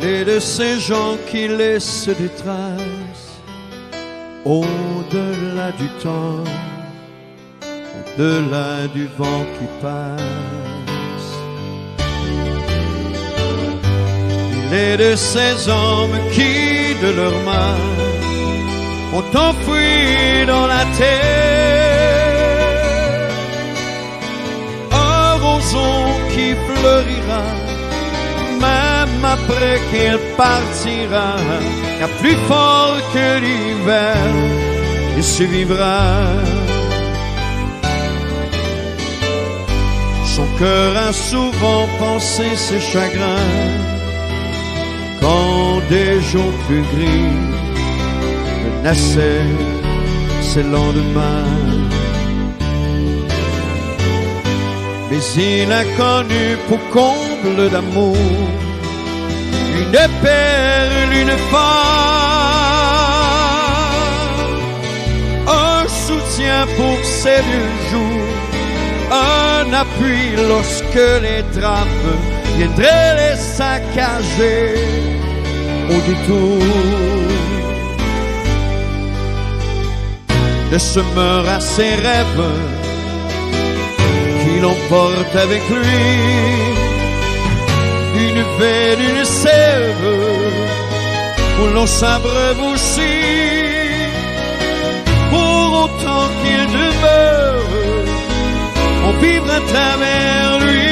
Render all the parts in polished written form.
Et de ces gens qui laissent des traces au-delà du temps, au-delà du vent qui passe. Il est de ces hommes qui, de leurs mains, ont enfoui dans la terre un roseau qui fleurira même après qu'il partira, car plus fort que l'hiver, il survivra. Son cœur a souvent pensé ses chagrins, quand des jours plus gris menaçaient ses lendemains. Mais il a connu pour comble d'amour une perle, une femme, un soutien pour ses vieux jours, un appui lorsque les drames viendraient les saccager au détour. De ce meurt à ses rêves qu'il emporte avec lui, une veine, une sève où l'on s'abreuve pour autant qu'il demeure, on vivra à travers lui.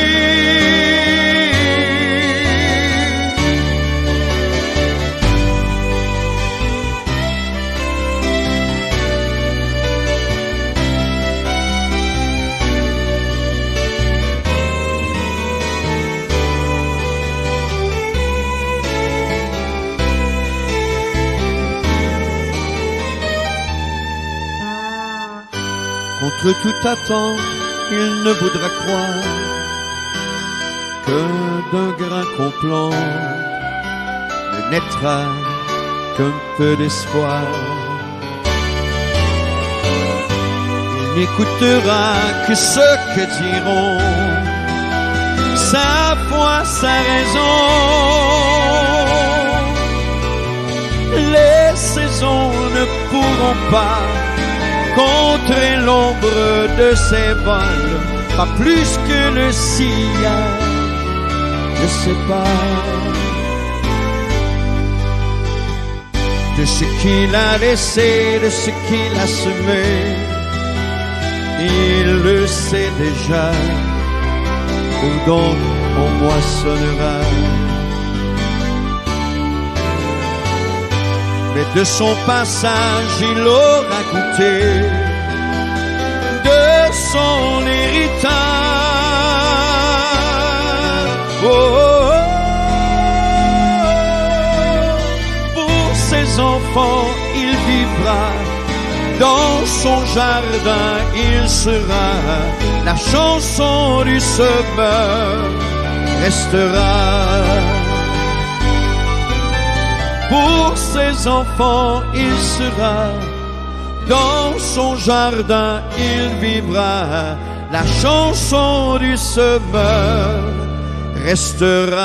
Contre toute attente, il ne voudra croire que d'un grain qu'on plante ne naîtra qu'un peu d'espoir. Il n'écoutera que ce que diront sa foi, sa raison. Les saisons ne pourront pas contrer l'ombre de ses vols, pas plus que le sillage ne sépare de ce qu'il a laissé, de ce qu'il a semé. Il le sait déjà, où donc on moissonnera. Mais de son passage il aura goûté de son héritage. Oh, oh, oh. Pour ses enfants il vivra, dans son jardin il sera, la chanson du semeur restera. Pour ses enfants il sera, dans son jardin il vivra, la chanson du semeur restera.